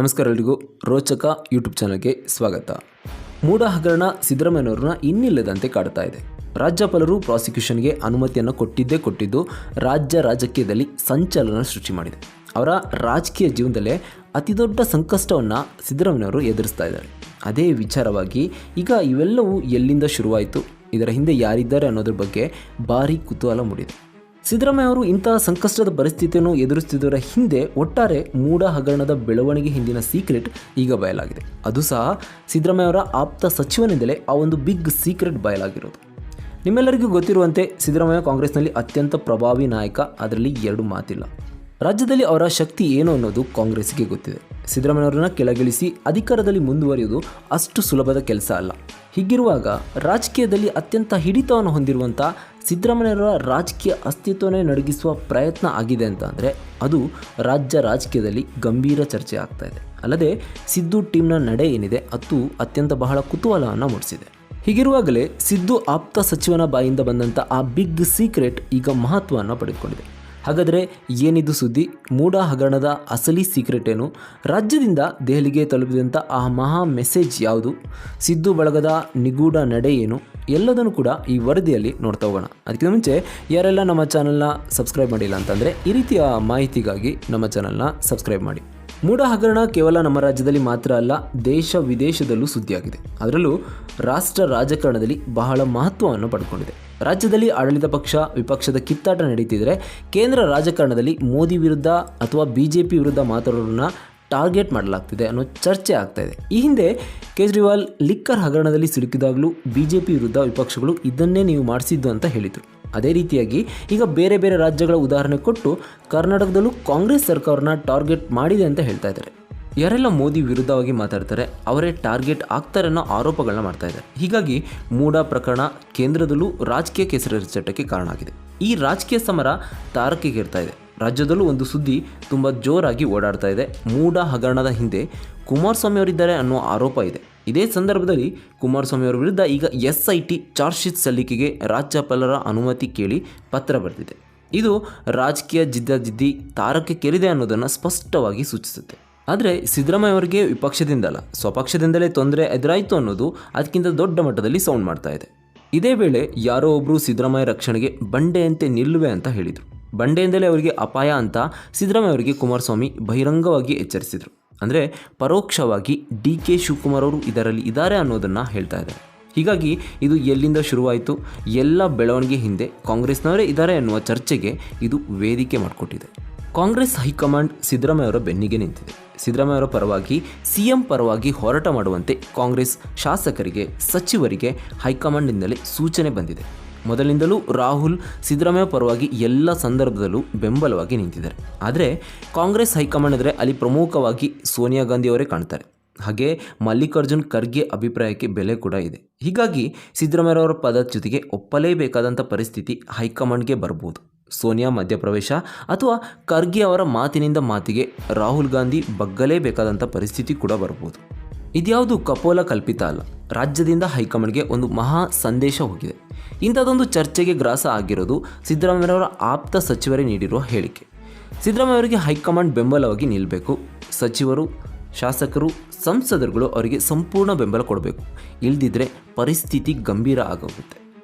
ನಮಸ್ಕಾರ ಎಲ್ರಿಗೂ. ರೋಚಕ ಯೂಟ್ಯೂಬ್ ಚಾನಲ್ಗೆ ಸ್ವಾಗತ. ಮೂಡ ಹಗರಣ ಸಿದ್ದರಾಮಯ್ಯನವ್ರನ್ನ ಇನ್ನಿಲ್ಲದಂತೆ ಕಾಡ್ತಾ ಇದೆ. ರಾಜ್ಯಪಾಲರು ಪ್ರಾಸಿಕ್ಯೂಷನ್ಗೆ ಅನುಮತಿಯನ್ನು ಕೊಟ್ಟಿದ್ದು ರಾಜ್ಯ ರಾಜಕೀಯದಲ್ಲಿ ಸಂಚಲನ ಸೃಷ್ಟಿ ಮಾಡಿದೆ. ಅವರ ರಾಜಕೀಯ ಜೀವನದಲ್ಲೇ ಅತಿದೊಡ್ಡ ಸಂಕಷ್ಟವನ್ನು ಸಿದ್ದರಾಮಯ್ಯನವರು ಎದುರಿಸ್ತಾ ಇದ್ದಾರೆ. ಅದೇ ವಿಚಾರವಾಗಿ ಈಗ ಇವೆಲ್ಲವೂ ಎಲ್ಲಿಂದ ಶುರುವಾಯಿತು, ಇದರ ಹಿಂದೆ ಯಾರಿದ್ದಾರೆ ಅನ್ನೋದ್ರ ಬಗ್ಗೆ ಭಾರಿ ಕುತೂಹಲ ಮೂಡಿದೆ. ಸಿದ್ದರಾಮಯ್ಯ ಅವರು ಇಂತಹ ಸಂಕಷ್ಟದ ಪರಿಸ್ಥಿತಿಯನ್ನು ಎದುರಿಸುತ್ತಿದ್ದರ ಹಿಂದೆ ಒಟ್ಟಾರೆ ಮೂಡ ಹಗರಣದ ಬೆಳವಣಿಗೆ ಹಿಂದಿನ ಸೀಕ್ರೆಟ್ ಈಗ ಬಯಲಾಗಿದೆ. ಅದು ಸಹ ಸಿದ್ದರಾಮಯ್ಯ ಅವರ ಆಪ್ತ ಸಚಿವನಿಂದಲೇ ಆ ಒಂದು ಬಿಗ್ ಸೀಕ್ರೆಟ್ ಬಯಲಾಗಿರೋದು. ನಿಮ್ಮೆಲ್ಲರಿಗೂ ಗೊತ್ತಿರುವಂತೆ ಸಿದ್ದರಾಮಯ್ಯ ಕಾಂಗ್ರೆಸ್ನಲ್ಲಿ ಅತ್ಯಂತ ಪ್ರಭಾವಿ ನಾಯಕ, ಅದರಲ್ಲಿ ಎರಡು ಮಾತಿಲ್ಲ. ರಾಜ್ಯದಲ್ಲಿ ಅವರ ಶಕ್ತಿ ಏನು ಅನ್ನೋದು ಕಾಂಗ್ರೆಸ್ಗೆ ಗೊತ್ತಿದೆ. ಸಿದ್ದರಾಮಯ್ಯವ್ರನ್ನ ಕೆಳಗಿಳಿಸಿ ಅಧಿಕಾರದಲ್ಲಿ ಮುಂದುವರಿಯುವುದು ಅಷ್ಟು ಸುಲಭದ ಕೆಲಸ ಅಲ್ಲ. ಹೀಗಿರುವಾಗ ರಾಜಕೀಯದಲ್ಲಿ ಅತ್ಯಂತ ಹಿಡಿತವನ್ನು ಹೊಂದಿರುವಂಥ ಸಿದ್ದರಾಮಯ್ಯರ ರಾಜಕೀಯ ಅಸ್ತಿತ್ವನೇ ನಡಗಿಸುವ ಪ್ರಯತ್ನ ಆಗಿದೆ ಅಂತ ಅಂದರೆ ಅದು ರಾಜ್ಯ ರಾಜಕೀಯದಲ್ಲಿ ಗಂಭೀರ ಚರ್ಚೆ ಆಗ್ತಾ ಇದೆ. ಅಲ್ಲದೆ ಸಿದ್ದು ಟೀಮ್ನ ನಡೆ ಏನಿದೆ ಅದು ಅತ್ಯಂತ ಬಹಳ ಕುತೂಹಲವನ್ನು ಮೂಡಿಸಿದೆ. ಹೀಗಿರುವಾಗಲೇ ಸಿದ್ದು ಆಪ್ತ ಸಚಿವನ ಬಾಯಿಂದ ಬಂದಂಥ ಆ ಬಿಗ್ ಸೀಕ್ರೆಟ್ ಈಗ ಮಹತ್ವವನ್ನು ಪಡೆದುಕೊಂಡಿದೆ. ಹಾಗಾದರೆ ಏನಿದು ಸುದ್ದಿ? ಮೂಡ ಹಗರಣದ ಅಸಲಿ ಸೀಕ್ರೆಟ್ ಏನು? ರಾಜ್ಯದಿಂದ ದೆಹಲಿಗೆ ತಲುಪಿದಂಥ ಆ ಮಹಾ ಮೆಸೇಜ್ ಯಾವುದು? ಸಿದ್ದು ಬಳಗದ ನಿಗೂಢ ನಡೆ ಏನು? ಎಲ್ಲದನ್ನು ಕೂಡ ಈ ವರದಿಯಲ್ಲಿ ನೋಡ್ತಾ ಹೋಗೋಣ. ಅದಕ್ಕಿಂತ ಮುಂಚೆ ಯಾರೆಲ್ಲ ನಮ್ಮ ಚಾನಲ್ನ ಸಬ್ಸ್ಕ್ರೈಬ್ ಮಾಡಿಲ್ಲ ಅಂತಂದರೆ ಈ ರೀತಿಯ ಮಾಹಿತಿಗಾಗಿ ನಮ್ಮ ಚಾನಲ್ನ ಸಬ್ಸ್ಕ್ರೈಬ್ ಮಾಡಿ. ಮೂಡ ಹಗರಣ ಕೇವಲ ನಮ್ಮ ರಾಜ್ಯದಲ್ಲಿ ಮಾತ್ರ ಅಲ್ಲ, ದೇಶ ವಿದೇಶದಲ್ಲೂ ಸುದ್ದಿಯಾಗಿದೆ. ಅದರಲ್ಲೂ ರಾಷ್ಟ್ರ ರಾಜಕಾರಣದಲ್ಲಿ ಬಹಳ ಮಹತ್ವವನ್ನು ಪಡ್ಕೊಂಡಿದೆ. ರಾಜ್ಯದಲ್ಲಿ ಆಡಳಿತ ಪಕ್ಷ ವಿಪಕ್ಷದ ಕಿತ್ತಾಟ ನಡೀತಿದ್ರೆ ಕೇಂದ್ರ ರಾಜಕಾರಣದಲ್ಲಿ ಮೋದಿ ವಿರುದ್ಧ ಅಥವಾ BJP ವಿರುದ್ಧ ಮಾತಾಡೋರನ್ನ ಟಾರ್ಗೆಟ್ ಮಾಡಲಾಗ್ತಿದೆ ಅನ್ನೋ ಚರ್ಚೆ ಆಗ್ತಾ ಇದೆ. ಈ ಹಿಂದೆ ಕೇಜ್ರಿವಾಲ್ ಲಿಕ್ಕರ್ ಹಗರಣದಲ್ಲಿ ಸಿಲುಕಿದಾಗಲೂ BJP ವಿರುದ್ಧ ವಿಪಕ್ಷಗಳು ಇದನ್ನೇ ನೀವು ಮಾಡಿಸಿದ್ದು ಅಂತ ಹೇಳಿದರು. ಅದೇ ರೀತಿಯಾಗಿ ಈಗ ಬೇರೆ ಬೇರೆ ರಾಜ್ಯಗಳ ಉದಾಹರಣೆ ಕೊಟ್ಟು ಕರ್ನಾಟಕದಲ್ಲೂ ಕಾಂಗ್ರೆಸ್ ಸರ್ಕಾರನ ಟಾರ್ಗೆಟ್ ಮಾಡಿದೆ ಅಂತ ಹೇಳ್ತಾ ಇದ್ದಾರೆ. ಯಾರೆಲ್ಲ ಮೋದಿ ವಿರುದ್ಧವಾಗಿ ಮಾತಾಡ್ತಾರೆ ಅವರೇ ಟಾರ್ಗೆಟ್ ಆಗ್ತಾರೆ ಅನ್ನೋ ಆರೋಪಗಳನ್ನ ಮಾಡ್ತಾ ಇದ್ದಾರೆ. ಹೀಗಾಗಿ ಮೂಡ ಪ್ರಕರಣ ಕೇಂದ್ರದಲ್ಲೂ ರಾಜಕೀಯ ಕೆಸರೆರಚಾಟಕ್ಕೆ ಕಾರಣ ಆಗಿದೆ. ಈ ರಾಜಕೀಯ ಸಮರ ತಾರಕೆಗೇರ್ತಾ ಇದೆ. ರಾಜ್ಯದಲ್ಲೂ ಒಂದು ಸುದ್ದಿ ತುಂಬ ಜೋರಾಗಿ ಓಡಾಡ್ತಾ ಇದೆ. ಮೂಡ ಹಗರಣದ ಹಿಂದೆ ಕುಮಾರಸ್ವಾಮಿ ಅವರಿದ್ದಾರೆ ಅನ್ನೋ ಆರೋಪ ಇದೆ. ಇದೇ ಸಂದರ್ಭದಲ್ಲಿ ಕುಮಾರಸ್ವಾಮಿ ಅವರ ವಿರುದ್ಧ ಈಗ SIT ಚಾರ್ಜ್ ಶೀಟ್ ಸಲ್ಲಿಕೆಗೆ ರಾಜ್ಯಪಾಲರ ಅನುಮತಿ ಕೇಳಿ ಪತ್ರ ಬರೆದಿದೆ. ಇದು ರಾಜಕೀಯ ಜಿದ್ದಾಜಿದ್ದಿ ತಾರಕಕ್ಕೇರಿದೆ ಅನ್ನೋದನ್ನು ಸ್ಪಷ್ಟವಾಗಿ ಸೂಚಿಸುತ್ತೆ. ಆದರೆ ಸಿದ್ದರಾಮಯ್ಯ ಅವರಿಗೆ ವಿಪಕ್ಷದಿಂದಲ್ಲ, ಸ್ವಪಕ್ಷದಿಂದಲೇ ತೊಂದರೆ ಎದುರಾಯಿತು ಅನ್ನೋದು ಅದಕ್ಕಿಂತ ದೊಡ್ಡ ಮಟ್ಟದಲ್ಲಿ ಸೌಂಡ್ ಮಾಡ್ತಾ ಇದೆ. ಇದೇ ವೇಳೆ ಯಾರೋ ಒಬ್ಬರು ಸಿದ್ದರಾಮಯ್ಯ ರಕ್ಷಣೆಗೆ ಬಂಡೆಯಂತೆ ನಿಲ್ಲುವೆ ಅಂತ ಹೇಳಿದರು. ಬಂಡೆಯಿಂದಲೇ ಅವರಿಗೆ ಅಪಾಯ ಅಂತ ಸಿದ್ದರಾಮಯ್ಯ ಅವರಿಗೆ ಕುಮಾರಸ್ವಾಮಿ ಬಹಿರಂಗವಾಗಿ ಎಚ್ಚರಿಸಿದರು. ಅಂದರೆ ಪರೋಕ್ಷವಾಗಿ DK ಶಿವಕುಮಾರ್ ಅವರು ಇದರಲ್ಲಿ ಇದ್ದಾರೆ ಅನ್ನೋದನ್ನು ಹೇಳ್ತಾ ಇದ್ದಾರೆ. ಹೀಗಾಗಿ ಇದು ಎಲ್ಲಿಂದ ಶುರುವಾಯಿತು? ಎಲ್ಲ ಬೆಳವಣಿಗೆ ಹಿಂದೆ ಕಾಂಗ್ರೆಸ್ನವರೇ ಇದ್ದಾರೆ ಎನ್ನುವ ಚರ್ಚೆಗೆ ಇದು ವೇದಿಕೆ ಮಾಡಿಕೊಟ್ಟಿದೆ. ಕಾಂಗ್ರೆಸ್ ಹೈಕಮಾಂಡ್ ಸಿದ್ದರಾಮಯ್ಯ ಅವರ ಬೆನ್ನಿಗೆ ನಿಂತಿದೆ. ಸಿದ್ದರಾಮಯ್ಯ ಅವರ ಪರವಾಗಿ CM ಪರವಾಗಿ ಹೋರಾಟ ಮಾಡುವಂತೆ ಕಾಂಗ್ರೆಸ್ ಶಾಸಕರಿಗೆ, ಸಚಿವರಿಗೆ ಹೈಕಮಾಂಡ್ನಿಂದಲೇ ಸೂಚನೆ ಬಂದಿದೆ. ಮೊದಲಿನಿಂದಲೂ ರಾಹುಲ್ ಸಿದ್ದರಾಮಯ್ಯ ಪರವಾಗಿ ಎಲ್ಲ ಸಂದರ್ಭದಲ್ಲೂ ಬೆಂಬಲವಾಗಿ ನಿಂತಿದ್ದಾರೆ. ಆದರೆ ಕಾಂಗ್ರೆಸ್ ಹೈಕಮಾಂಡ್ ಅಂದರೆ ಅಲ್ಲಿ ಪ್ರಮುಖವಾಗಿ ಸೋನಿಯಾ ಗಾಂಧಿ ಅವರೇ ಕಾಣ್ತಾರೆ. ಹಾಗೆ ಮಲ್ಲಿಕಾರ್ಜುನ್ ಖರ್ಗೆ ಅಭಿಪ್ರಾಯಕ್ಕೆ ಬೆಲೆ ಕೂಡ ಇದೆ. ಹೀಗಾಗಿ ಸಿದ್ದರಾಮಯ್ಯ ಅವರ ಪದಚ್ಯುತಿಗೆ ಒಪ್ಪಲೇಬೇಕಾದಂಥ ಪರಿಸ್ಥಿತಿ ಹೈಕಮಾಂಡ್ಗೆ ಬರ್ಬೋದು. ಸೋನಿಯಾ ಮಧ್ಯಪ್ರವೇಶ ಅಥವಾ ಖರ್ಗೆ ಅವರ ಮಾತಿನಿಂದ ಮಾತಿಗೆ ರಾಹುಲ್ ಗಾಂಧಿ ಬಗ್ಗಲೇಬೇಕಾದಂಥ ಪರಿಸ್ಥಿತಿ ಕೂಡ ಬರ್ಬೋದು. ಇದ್ಯಾವುದು ಕಪೋಲ ಕಲ್ಪಿತ ಅಲ್ಲ. ರಾಜ್ಯದಿಂದ ಹೈಕಮಾಂಡ್ಗೆ ಒಂದು ಮಹಾ ಸಂದೇಶ ಹೋಗಿದೆ. ಇಂಥದ್ದೊಂದು ಚರ್ಚೆಗೆ ಗ್ರಾಸ ಆಗಿರೋದು ಸಿದ್ದರಾಮಯ್ಯರವರ ಆಪ್ತ ಸಚಿವರೇ ನೀಡಿರುವ ಹೇಳಿಕೆ. ಸಿದ್ದರಾಮಯ್ಯ ಅವರಿಗೆ ಹೈಕಮಾಂಡ್ ಬೆಂಬಲವಾಗಿ ನಿಲ್ಲಬೇಕು. ಸಚಿವರು, ಶಾಸಕರು, ಸಂಸದರುಗಳು ಅವರಿಗೆ ಸಂಪೂರ್ಣ ಬೆಂಬಲ ಕೊಡಬೇಕು. ಇಲ್ದಿದ್ರೆ ಪರಿಸ್ಥಿತಿ ಗಂಭೀರ ಆಗೋಗುತ್ತೆ.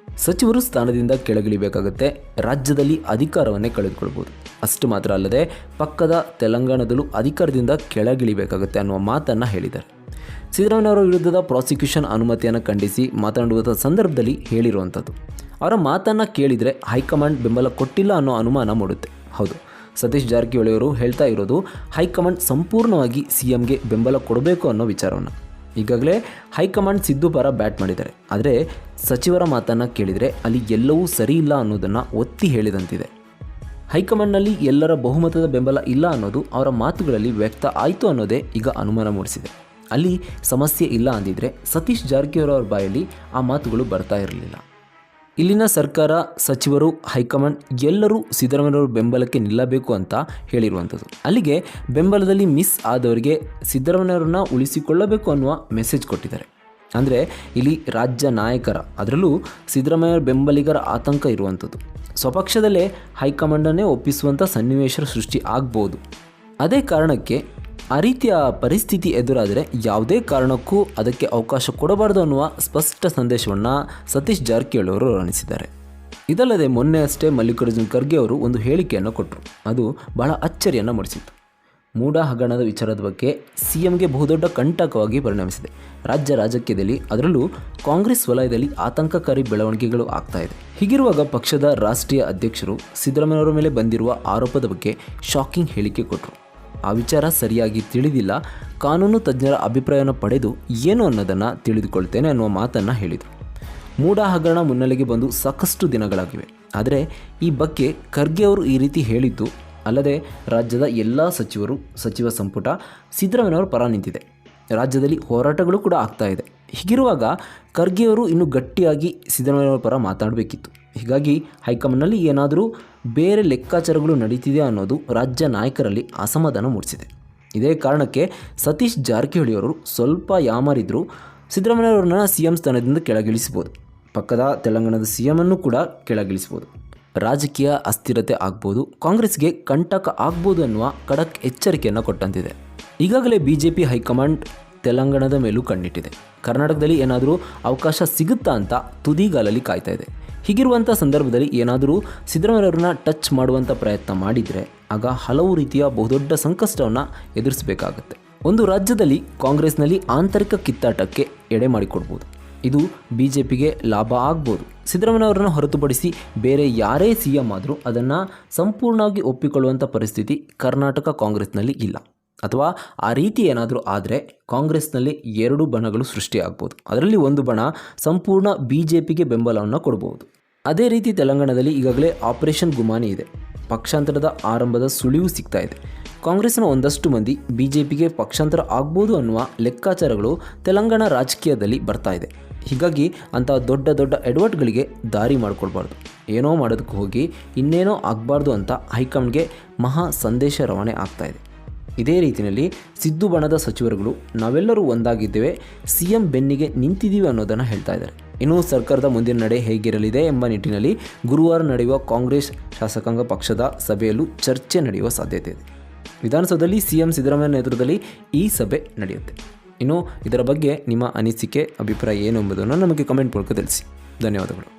ಸಚಿವರು ಸ್ಥಾನದಿಂದ ಕೆಳಗಿಳಿಬೇಕಾಗುತ್ತೆ. ರಾಜ್ಯದಲ್ಲಿ ಅಧಿಕಾರವನ್ನೇ ಕಳೆದುಕೊಳ್ಬೋದು. ಅಷ್ಟು ಮಾತ್ರ ಅಲ್ಲದೆ ಪಕ್ಕದ ತೆಲಂಗಾಣದಲ್ಲೂ ಅಧಿಕಾರದಿಂದ ಕೆಳಗಿಳಿಬೇಕಾಗುತ್ತೆ ಅನ್ನುವ ಮಾತನ್ನು ಹೇಳಿದ್ದಾರೆ. ಸಿದ್ದರಾಮಯ್ಯವರ ವಿರುದ್ಧದ ಪ್ರಾಸಿಕ್ಯೂಷನ್ ಅನುಮತಿಯನ್ನು ಖಂಡಿಸಿ ಮಾತನಾಡುವ ಸಂದರ್ಭದಲ್ಲಿ ಹೇಳಿರುವಂಥದ್ದು. ಅವರ ಮಾತನ್ನು ಕೇಳಿದರೆ ಹೈಕಮಾಂಡ್ ಬೆಂಬಲ ಕೊಟ್ಟಿಲ್ಲ ಅನ್ನೋ ಅನುಮಾನ ಮೂಡುತ್ತೆ. ಹೌದು, ಸತೀಶ್ ಜಾರಕಿಹೊಳಿ ಅವರು ಹೇಳ್ತಾ ಇರೋದು ಹೈಕಮಾಂಡ್ ಸಂಪೂರ್ಣವಾಗಿ CMಗೆ ಬೆಂಬಲ ಕೊಡಬೇಕು ಅನ್ನೋ ವಿಚಾರವನ್ನು. ಈಗಾಗಲೇ ಹೈಕಮಾಂಡ್ ಸಿದ್ದು ಪರ ಬ್ಯಾಟ್ ಮಾಡಿದ್ದಾರೆ. ಆದರೆ ಸಚಿವರ ಮಾತನ್ನು ಕೇಳಿದರೆ ಅಲ್ಲಿ ಎಲ್ಲವೂ ಸರಿ ಇಲ್ಲ ಅನ್ನೋದನ್ನು ಒತ್ತಿ ಹೇಳಿದಂತಿದೆ. ಹೈಕಮಾಂಡ್ನಲ್ಲಿ ಎಲ್ಲರ ಬಹುಮತದ ಬೆಂಬಲ ಇಲ್ಲ ಅನ್ನೋದು ಅವರ ಮಾತುಗಳಲ್ಲಿ ವ್ಯಕ್ತ ಆಯಿತು ಅನ್ನೋದೇ ಈಗ ಅನುಮಾನ ಮೂಡಿಸಿದೆ. ಅಲ್ಲಿ ಸಮಸ್ಯೆ ಇಲ್ಲ ಅಂದಿದ್ರೆ ಸತೀಶ್ ಜಾರಕಿಹೊಳಿ ಅವರ ಬಾಯಲ್ಲಿ ಆ ಮಾತುಗಳು ಬರ್ತಾ ಇರಲಿಲ್ಲ. ಇಲ್ಲಿನ ಸರ್ಕಾರ, ಸಚಿವರು, ಹೈಕಮಾಂಡ್ ಎಲ್ಲರೂ ಸಿದ್ದರಾಮಯ್ಯವ್ರ ಬೆಂಬಲಕ್ಕೆ ನಿಲ್ಲಬೇಕು ಅಂತ ಹೇಳಿರುವಂಥದ್ದು. ಅಲ್ಲಿಗೆ ಬೆಂಬಲದಲ್ಲಿ ಮಿಸ್ ಆದವರಿಗೆ ಸಿದ್ದರಾಮಯ್ಯವ್ರನ್ನ ಉಳಿಸಿಕೊಳ್ಳಬೇಕು ಅನ್ನುವ ಮೆಸೇಜ್ ಕೊಟ್ಟಿದ್ದಾರೆ. ಅಂದರೆ ಇಲ್ಲಿ ರಾಜ್ಯ ನಾಯಕರ, ಅದರಲ್ಲೂ ಸಿದ್ದರಾಮಯ್ಯ ಬೆಂಬಲಿಗರ ಆತಂಕ ಇರುವಂಥದ್ದು. ಸ್ವಪಕ್ಷದಲ್ಲೇ ಹೈಕಮಾಂಡನ್ನೇ ಒಪ್ಪಿಸುವಂಥ ಸನ್ನಿವೇಶ ಸೃಷ್ಟಿ ಆಗ್ಬೋದು. ಅದೇ ಕಾರಣಕ್ಕೆ ಆ ರೀತಿಯ ಪರಿಸ್ಥಿತಿ ಎದುರಾದರೆ ಯಾವುದೇ ಕಾರಣಕ್ಕೂ ಅದಕ್ಕೆ ಅವಕಾಶ ಕೊಡಬಾರದು ಅನ್ನುವ ಸ್ಪಷ್ಟ ಸಂದೇಶವನ್ನು ಸತೀಶ್ ಜಾರಕಿಹೊಳಿ ಅವರು ರವಾನಿಸಿದ್ದಾರೆ. ಇದಲ್ಲದೆ ಮೊನ್ನೆ ಅಷ್ಟೇ ಮಲ್ಲಿಕಾರ್ಜುನ್ ಖರ್ಗೆ ಅವರು ಒಂದು ಹೇಳಿಕೆಯನ್ನು ಕೊಟ್ಟರು. ಅದು ಬಹಳ ಅಚ್ಚರಿಯನ್ನು ಮೂಡಿಸಿತ್ತು. ಮೂಡ ಹಗರಣದ ವಿಚಾರದ ಬಗ್ಗೆ ಸಿಎಂಗೆ ಬಹುದೊಡ್ಡ ಕಂಟಕವಾಗಿ ಪರಿಣಮಿಸಿದೆ. ರಾಜ್ಯ ರಾಜಕೀಯದಲ್ಲಿ, ಅದರಲ್ಲೂ ಕಾಂಗ್ರೆಸ್ ವಲಯದಲ್ಲಿ ಆತಂಕಕಾರಿ ಬೆಳವಣಿಗೆಗಳು ಆಗ್ತಾ ಇದೆ. ಹೀಗಿರುವಾಗ ಪಕ್ಷದ ರಾಷ್ಟ್ರೀಯ ಅಧ್ಯಕ್ಷರು ಸಿದ್ದರಾಮಯ್ಯವರ ಮೇಲೆ ಬಂದಿರುವ ಆರೋಪದ ಬಗ್ಗೆ ಶಾಕಿಂಗ್ ಹೇಳಿಕೆ ಕೊಟ್ಟರು. ಆ ವಿಚಾರ ಸರಿಯಾಗಿ ತಿಳಿದಿಲ್ಲ, ಕಾನೂನು ತಜ್ಞರ ಅಭಿಪ್ರಾಯವನ್ನು ಪಡೆದು ಏನು ಅನ್ನೋದನ್ನು ತಿಳಿದುಕೊಳ್ತೇನೆ ಅನ್ನುವ ಮಾತನ್ನು ಹೇಳಿದರು. ಮೂಡ ಹಗರಣ ಮುನ್ನೆಲೆಗೆ ಬಂದು ಸಾಕಷ್ಟು ದಿನಗಳಾಗಿವೆ. ಆದರೆ ಈ ಬಗ್ಗೆ ಖರ್ಗೆ ಅವರು ಈ ರೀತಿ ಹೇಳಿದ್ದು ಅಲ್ಲದೆ ರಾಜ್ಯದ ಎಲ್ಲ ಸಚಿವ ಸಂಪುಟ ಸಿದ್ದರಾಮಯ್ಯವರ ಪರ ನಿಂತಿದೆ. ರಾಜ್ಯದಲ್ಲಿ ಹೋರಾಟಗಳು ಕೂಡ ಆಗ್ತಾ ಇದೆ. ಹೀಗಿರುವಾಗ ಖರ್ಗೆಯವರು ಇನ್ನೂ ಗಟ್ಟಿಯಾಗಿ ಸಿದ್ದರಾಮಯ್ಯವರ ಪರ ಮಾತಾಡಬೇಕಿತ್ತು. ಹೀಗಾಗಿ ಹೈಕಮಾಂಡ್ನಲ್ಲಿ ಏನಾದರೂ ಬೇರೆ ಲೆಕ್ಕಾಚಾರಗಳು ನಡೀತಿದೆ ಅನ್ನೋದು ರಾಜ್ಯ ನಾಯಕರಲ್ಲಿ ಅಸಮಾಧಾನ ಮೂಡಿಸಿದೆ. ಇದೇ ಕಾರಣಕ್ಕೆ ಸತೀಶ್ ಜಾರಕಿಹೊಳಿಯವರು ಸ್ವಲ್ಪ ಯಾಮಾರಿದ್ರು ಸಿದ್ದರಾಮಯ್ಯವರನ್ನ ಸಿಎಂ ಸ್ಥಾನದಿಂದ ಕೆಳಗಿಳಿಸಬಹುದು. ಪಕ್ಕದ ತೆಲಂಗಾಣದ ಸಿಎಂ ಅನ್ನು ಕೂಡ ಕೆಳಗಿಳಿಸಬಹುದು. ರಾಜಕೀಯ ಅಸ್ಥಿರತೆ ಆಗ್ಬೋದು, ಕಾಂಗ್ರೆಸ್ಗೆ ಕಂಟಕ ಆಗ್ಬೋದು ಅನ್ನುವ ಖಡಕ್ ಎಚ್ಚರಿಕೆಯನ್ನು ಕೊಟ್ಟಂತಿದೆ. ಈಗಾಗಲೇ ಬಿಜೆಪಿ ಹೈಕಮಾಂಡ್ ತೆಲಂಗಾಣದ ಮೇಲೂ ಕಣ್ಣಿಟ್ಟಿದೆ. ಕರ್ನಾಟಕದಲ್ಲಿ ಏನಾದರೂ ಅವಕಾಶ ಸಿಗುತ್ತಾ ಅಂತ ತುದಿಗಾಲಲ್ಲಿ ಕಾಯ್ತಾ ಇದೆ. ಹೀಗಿರುವಂಥ ಸಂದರ್ಭದಲ್ಲಿ ಏನಾದರೂ ಸಿದ್ದರಾಮಯ್ಯವರನ್ನ ಟಚ್ ಮಾಡುವಂಥ ಪ್ರಯತ್ನ ಮಾಡಿದರೆ ಆಗ ಹಲವು ರೀತಿಯ ಬಹುದೊಡ್ಡ ಸಂಕಷ್ಟವನ್ನು ಎದುರಿಸಬೇಕಾಗತ್ತೆ. ಒಂದು ರಾಜ್ಯದಲ್ಲಿ ಕಾಂಗ್ರೆಸ್ನಲ್ಲಿ ಆಂತರಿಕ ಕಿತ್ತಾಟಕ್ಕೆ ಎಡೆ ಮಾಡಿಕೊಡ್ಬೋದು. ಇದು ಬಿಜೆಪಿಗೆ ಲಾಭ ಆಗ್ಬೋದು. ಸಿದ್ದರಾಮಯ್ಯವರನ್ನು ಹೊರತುಪಡಿಸಿ ಬೇರೆ ಯಾರೇ ಸಿಎಂ ಆದರೂ ಅದನ್ನು ಸಂಪೂರ್ಣವಾಗಿ ಒಪ್ಪಿಕೊಳ್ಳುವಂಥ ಪರಿಸ್ಥಿತಿ ಕರ್ನಾಟಕ ಕಾಂಗ್ರೆಸ್ನಲ್ಲಿ ಇಲ್ಲ. ಅಥವಾ ಆ ರೀತಿ ಏನಾದರೂ ಆದರೆ ಕಾಂಗ್ರೆಸ್ನಲ್ಲಿ ಎರಡು ಬಣಗಳು ಸೃಷ್ಟಿಯಾಗ್ಬೋದು. ಅದರಲ್ಲಿ ಒಂದು ಬಣ ಸಂಪೂರ್ಣ ಬಿಜೆಪಿಗೆ ಬೆಂಬಲವನ್ನು ಕೊಡಬಹುದು. ಅದೇ ರೀತಿ ತೆಲಂಗಾಣದಲ್ಲಿ ಈಗಾಗಲೇ ಆಪರೇಷನ್ ಗುಮಾನಿ ಇದೆ. ಪಕ್ಷಾಂತರದ ಆರಂಭದ ಸುಳಿವು ಸಿಗ್ತಾ ಇದೆ. ಕಾಂಗ್ರೆಸ್ನ ಒಂದಷ್ಟು ಮಂದಿ ಬಿಜೆಪಿಗೆ ಪಕ್ಷಾಂತರ ಆಗ್ಬೋದು ಅನ್ನುವ ಲೆಕ್ಕಾಚಾರಗಳು ತೆಲಂಗಾಣ ರಾಜಕೀಯದಲ್ಲಿ ಬರ್ತಾ ಇದೆ. ಹೀಗಾಗಿ ಅಂಥ ದೊಡ್ಡ ದೊಡ್ಡ ಎಡವಟ್ಗಳಿಗೆ ದಾರಿ ಮಾಡಿಕೊಡ್ಬಾರ್ದು. ಏನೋ ಮಾಡೋದಕ್ಕೆ ಹೋಗಿ ಇನ್ನೇನೋ ಆಗಬಾರ್ದು ಅಂತ ಹೈಕಮಾಂಡ್ಗೆ ಮಹಾ ಸಂದೇಶ ರವಾನೆ ಆಗ್ತಾ ಇದೆ. ಇದೇ ರೀತಿಯಲ್ಲಿ ಸಿದ್ದು ಬಣದ ಸಚಿವರುಗಳು ನಾವೆಲ್ಲರೂ ಒಂದಾಗಿದ್ದೇವೆ, ಸಿಎಂ ಬೆನ್ನಿಗೆ ನಿಂತಿದ್ದೀವಿ ಅನ್ನೋದನ್ನು ಹೇಳ್ತಾ ಇದ್ದಾರೆ. ಇನ್ನು ಸರ್ಕಾರದ ಮುಂದಿನ ನಡೆ ಹೇಗಿರಲಿದೆ ಎಂಬ ನಿಟ್ಟಿನಲ್ಲಿ ಗುರುವಾರ ನಡೆಯುವ ಕಾಂಗ್ರೆಸ್ ಶಾಸಕಾಂಗ ಪಕ್ಷದ ಸಭೆಯಲ್ಲೂ ಚರ್ಚೆ ನಡೆಯುವ ಸಾಧ್ಯತೆ ಇದೆ. ವಿಧಾನಸೌಧದಲ್ಲಿ ಸಿಎಂ ಸಿದ್ದರಾಮಯ್ಯ ನೇತೃತ್ವದಲ್ಲಿ ಈ ಸಭೆ ನಡೆಯುತ್ತೆ. ಇನ್ನು ಇದರ ಬಗ್ಗೆ ನಿಮ್ಮ ಅನಿಸಿಕೆ, ಅಭಿಪ್ರಾಯ ಏನು ಎಂಬುದನ್ನು ನಮಗೆ ಕಮೆಂಟ್ ಮೂಲಕ ತಿಳಿಸಿ. ಧನ್ಯವಾದಗಳು.